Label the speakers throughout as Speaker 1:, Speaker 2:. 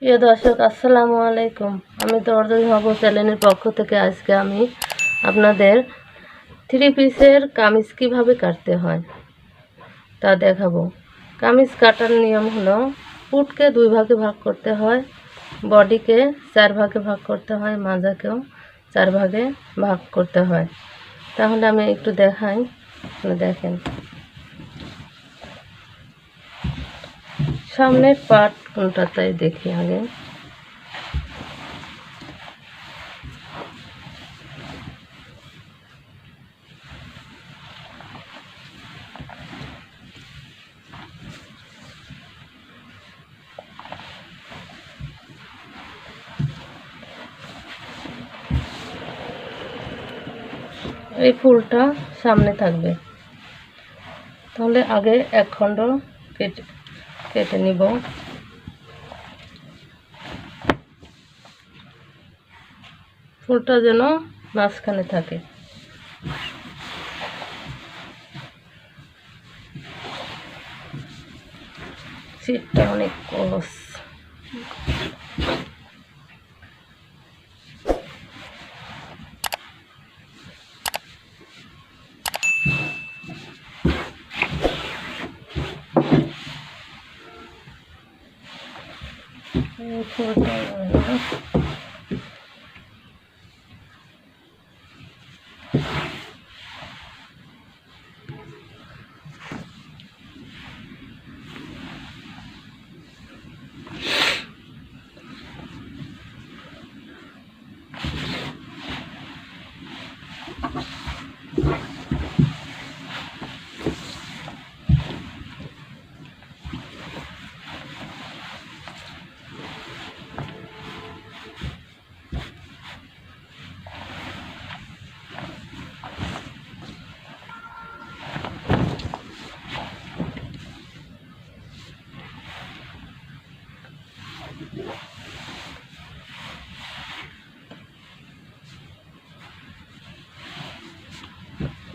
Speaker 1: প্রিয় দর্শক, আসসালামু আলাইকুম। আমি দর্জি হব চ্যানেলের পক্ষ থেকে আজকে আমি আপনাদের থ্রি পিসের কামিজ কিভাবে কাটতে হয় তা দেখাবো। কামিজ কাটার নিয়ম হলো পুটকে দুই ভাগে ভাগ করতে হয়, বডিকে চার ভাগে ভাগ করতে হয়, মাজাকেও চার ভাগে ভাগ করতে হয়। তাহলে আমি একটু দেখাই, দেখেন। সামনের পার্ট কোনটা তাই দেখি আগে। এই ফুলটা সামনে থাকবে, তাহলে আগে এক খণ্ড কেটে নিব। ফুলটা যেন মাঝখানে থাকে। সিটটা অনেক কস। ফুলটা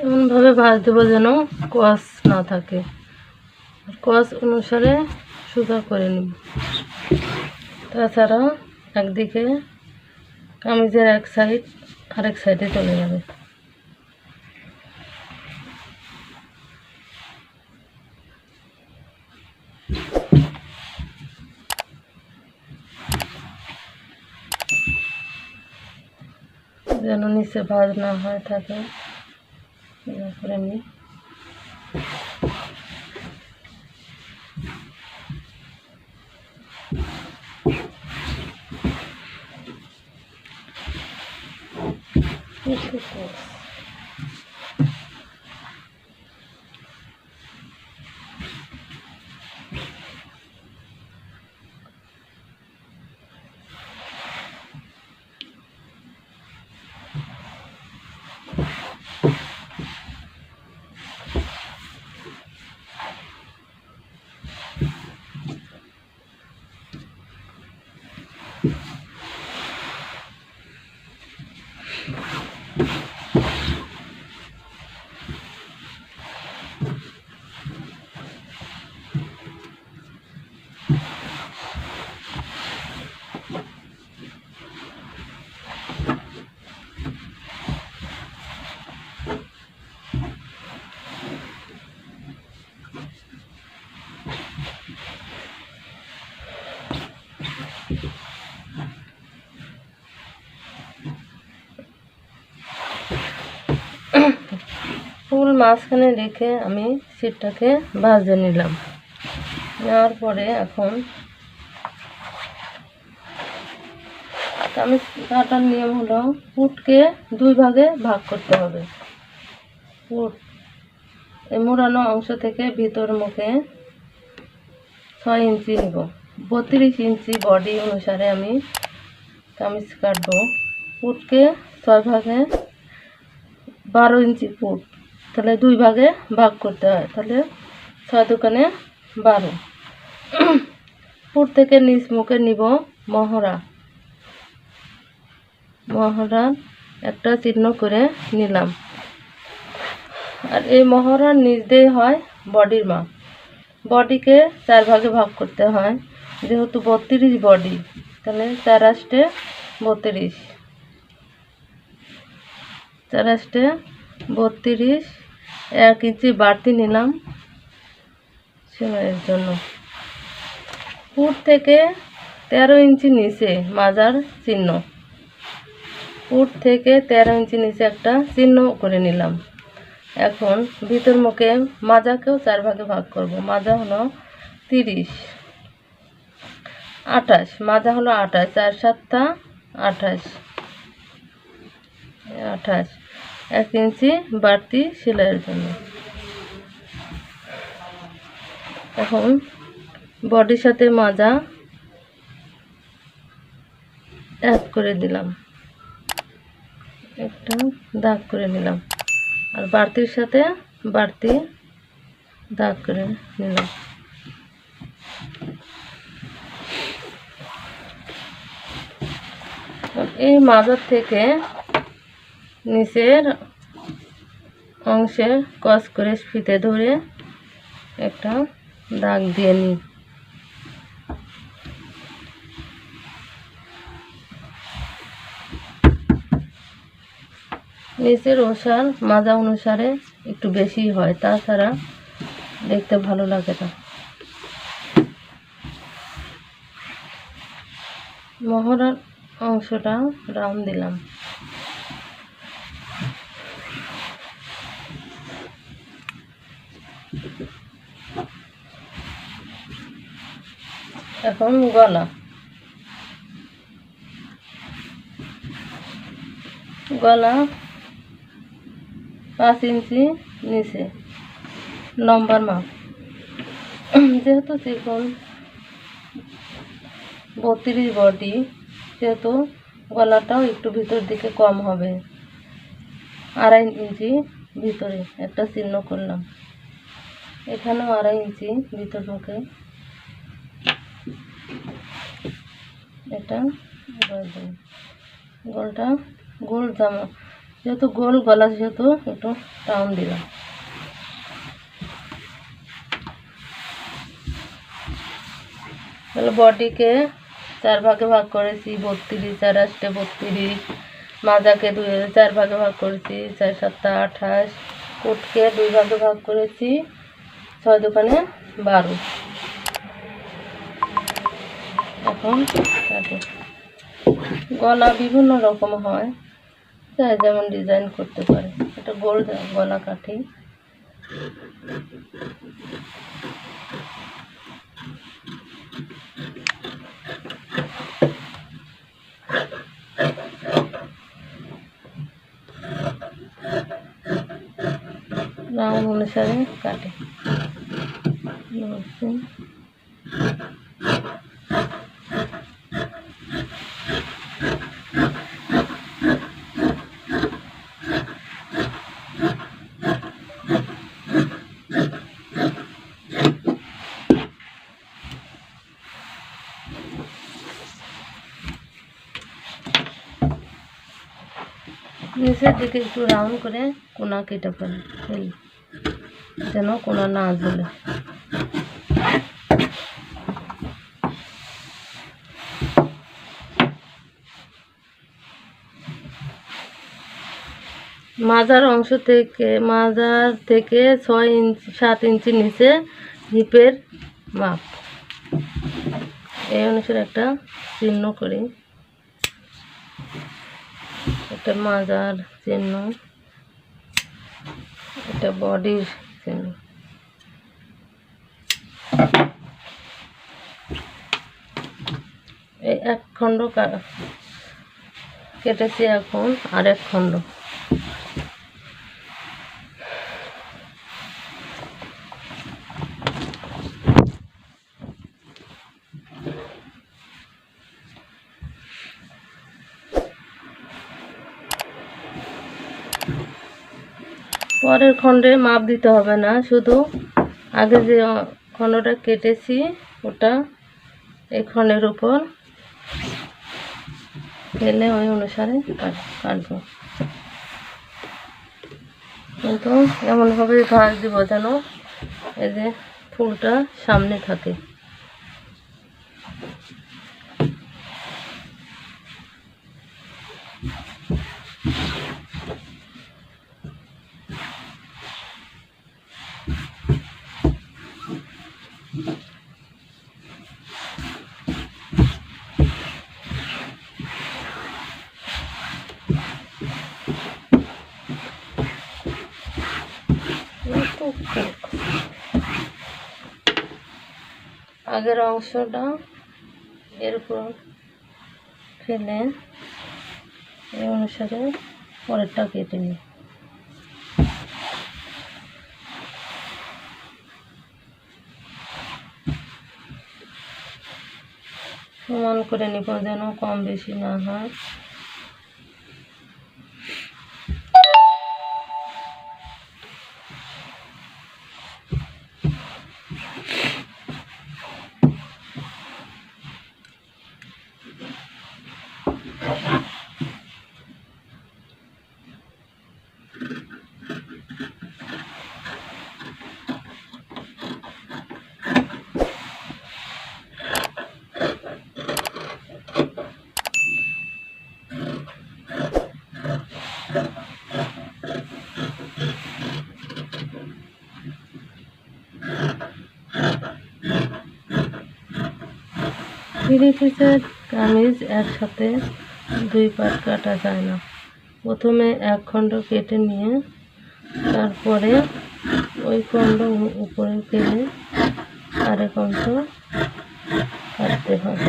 Speaker 1: এমনভাবে ভাঁজ দেবো যেন কস না থাকে, কস অনুসারে সোজা করে নিব। তাছাড়া একদিকে কামিজের এক সাইড আরেক সাইডে চলে যাবে। যেন নিচে ভাঁজ না হয় থাকে করে নিই। ফুল মাঝখানে রেখে আমি সিটটাকে ভাজে নিলাম। নেওয়ার পরে এখন কামিজ কাটার নিয়ম হলো পুটকে দুই ভাগে ভাগ করতে হবে। পুট এই মোড়ানো অংশ থেকে ভিতর মুখে 6 ইঞ্চি নেব। 32 ইঞ্চি বডি অনুসারে আমি কামিজ কাটবো। পুটকে 6 ভাগে 12 ইঞ্চি পুট, তাহলে দুই ভাগে ভাগ করতে হয়, তাহলে 6 দুগুণে 12। পুট থেকে নিচ মুখে নিব মহড়া। মহড়ার একটা চিহ্ন করে নিলাম। আর এই মহড়ার নিচ দিয়ে হয় বডির মাপ। বডিকে 4 ভাগে ভাগ করতে হয়, যেহেতু 32 বডি, তাহলে 4 আষ্টে 32, 4 আষ্টে 32, 1 ইঞ্চি বাড়তি নিলাম সেলাইয়ের জন্য। ফুট থেকে 13 ইঞ্চি নিচে মাজার চিহ্ন, ফুট থেকে 13 ইঞ্চি নিচে একটা চিহ্ন করে নিলাম। এখন ভিতর মুখে মাজাকেও 4 ভাগে ভাগ করব। মাজা হলো 30, 28, মাজা হলো 28, 4 7 28, 28, 1 ইঞ্চি বাড়তি সেলাইয়ের জন্য। এখন বডির সাথে মাজা এক করে দিলাম, একটা দাগ করে নিলাম, আর বাড়তির সাথে বাড়তি দাগ করে নিলাম। এই মাজার থেকে নিচের অংশে কস করে ফিতে ধরে একটা দাগ দিয়ে নিই। নিচের ওসার মাজা অনুসারে একটু বেশি হয়, তাছাড়া দেখতে ভালো লাগে না। মহড়ার অংশটা রাউন্ড দিলাম। এখন গলা, গলা 5 ইঞ্চি নিচে লম্বার মাপ। যেহেতু চিকন 32 বডি, সেহেতু গলাটাও একটু ভিতর দিকে কম হবে। 2.5 ইঞ্চি ভিতরে একটা চিহ্ন করলাম, এখানেও 2.5 ইঞ্চি ভিতর মুখে এটা গোলটা গোল জামা, যেহেতু গোল গলা সেহেতু একটু টাউন দিলাম। তাহলে বডিকে 4 ভাগে ভাগ করেছি, 32, 4 আষ্টে 32, মাজাকে 4 ভাগে ভাগ করেছি, 4 7 28, কোটকে 2 ভাগে ভাগ করেছি, 6 দোকানে 12। এখন গলা বিভিন্ন রকম হয়, চাই যেমন ডিজাইন করতে পারে। এটা গোল গলা কাঠি, রাউন্ড অনুসারে কাটে। নিচের দিকে একটু রাউন্ড করে কোনা কেটে ফেলি, যেন কোনা না ঝোলে। মাজার অংশ থেকে 6 ইঞ্চি 7 ইঞ্চি নিচে হিপের মাপ, এই অনুসারে একটা চিহ্ন করি। এটা মাজার চিহ্ন, এটা বডির চিহ্ন। এই 1 খণ্ড কেটেছি, এখন আর 1 খণ্ড। পরের খণ্ডে মাপ দিতে হবে না, শুধু আগে যে খণ্ডটা কেটেছি ওটা এই খণ্ডের উপর ফেলে ওই অনুসারে কাটবো। কিন্তু এমনভাবে ভাঁজ দিব যেন এই যে ফুলটা সামনে থাকে। আগের অংশটা এর উপর ফেলে এই অনুসারে পরেরটা কেটে নিই। সমান করে নিব যেন কম বেশি না হয়। থ্রি পিসের কামিজ একসাথে দুই পাট কাটা যায় না। প্রথমে এক খণ্ড কেটে নিয়ে তারপরে ওই খণ্ড উপরে ফেলে আরেক অংশ কাটতে হয়।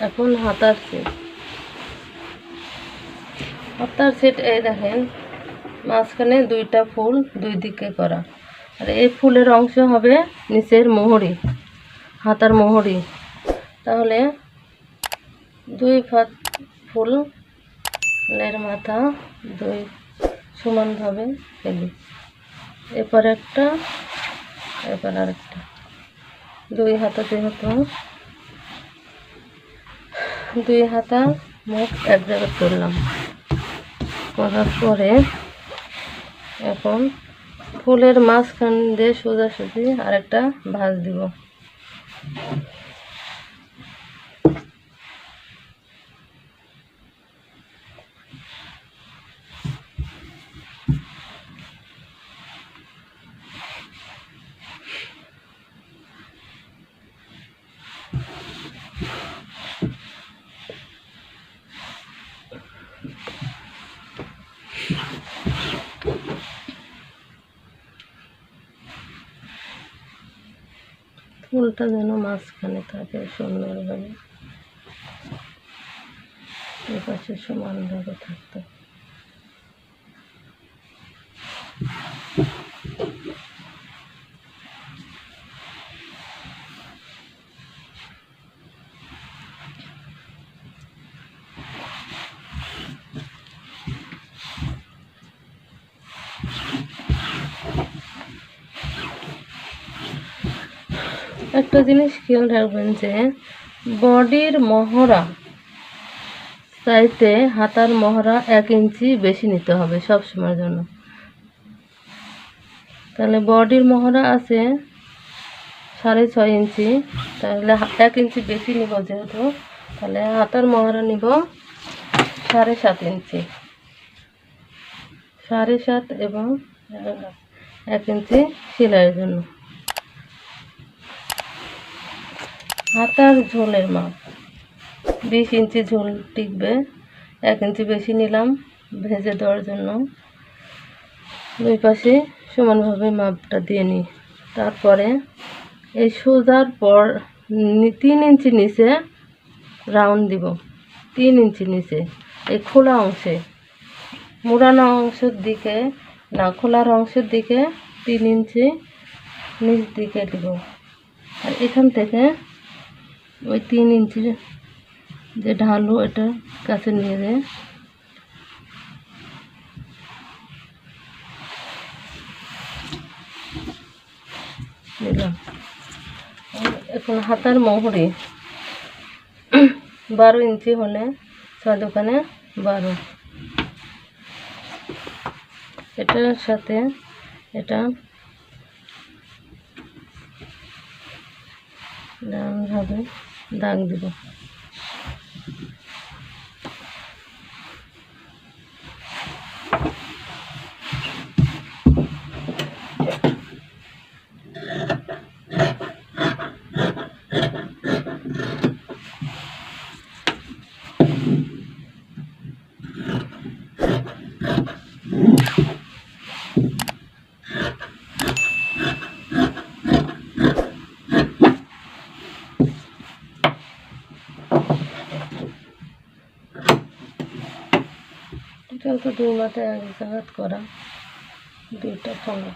Speaker 1: এখন হাতার সেট এই দেখেন মাঝখানে দুইটা ফুল দুই দিকে করা, আর এই ফুলের অংশ হবে নিচের মোহরি, হাতার মোহরি। তাহলে দুই ফাত ফুলের মাথা দুই সমানভাবে ফেলি, এরপর একটা এরপর আরেকটা, দুই হাতা যেহেতু দুই হাতা মুখ এক জায়গায় করলাম। করার পরে এখন ফুলের মাঝখান দিয়ে সোজাসুজি আরেকটা ভাঁজ দিব। ফুলটা যেন মাঝখানে থাকে সুন্দরভাবে, এপাশে সমানভাবে থাকতে। একটা জিনিস খেয়াল রাখবেন যে বডির মহড়া চাইতে হাতার মহড়া 1 ইঞ্চি বেশি নিতে হবে সব সময়ের জন্য। তাহলে বডির মহড়া আছে 6.5 ইঞ্চি, তাহলে 1 ইঞ্চি বেশি নিব যেহেতু, তাহলে হাতার মহড়া নিব 7.5 ইঞ্চি, 7.5 এবং 1 ইঞ্চি সেলাইয়ের জন্য। হাতার ঝোলের মাপ 20 ইঞ্চি ঝোল টিকবে, 1 ইঞ্চি বেশি নিলাম ভেজে দেওয়ার জন্য। দুই পাশে সমানভাবে মাপটা দিয়ে নিই। তারপরে এই সোজার পর 3 ইঞ্চি নিচে রাউন্ড দিব, 3 ইঞ্চি নিচে এই খোলা অংশে, মোড়ানো অংশের দিকে না, খোলার অংশের দিকে 3 ইঞ্চি নিচ দিকে দিব। আর এখান থেকে ওই 3 ইঞ্চি যে ঢালু এটা কাছে নিয়ে নিলাম। এখন হাতার মোহরি 12 ইঞ্চি হলে 6 দোকানে 12, এটার সাথে এটা এমনভাবে দাগ দিব। কিন্তু দুই মাথায় এক জায়গাত করা, দুইটা ফলো।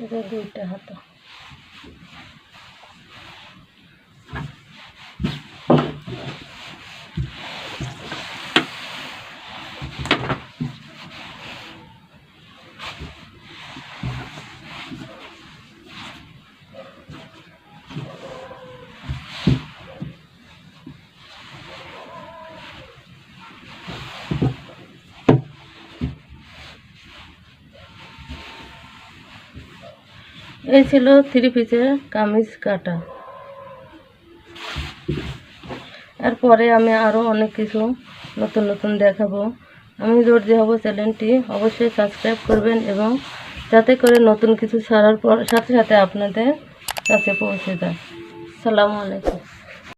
Speaker 1: এটা দুইটা হাতা। এই ছিল 3 পিসের কামিজ কাটা। এরপরে আমি আরও অনেক কিছু নতুন নতুন দেখাবো। আমি দর্জি হব চ্যানেলটি অবশ্যই সাবস্ক্রাইব করবেন, এবং যাতে করে নতুন কিছু ছাড়ার পর সাথে সাথে আপনাদের কাছে পৌঁছে যায়। আসসালামু আলাইকুম।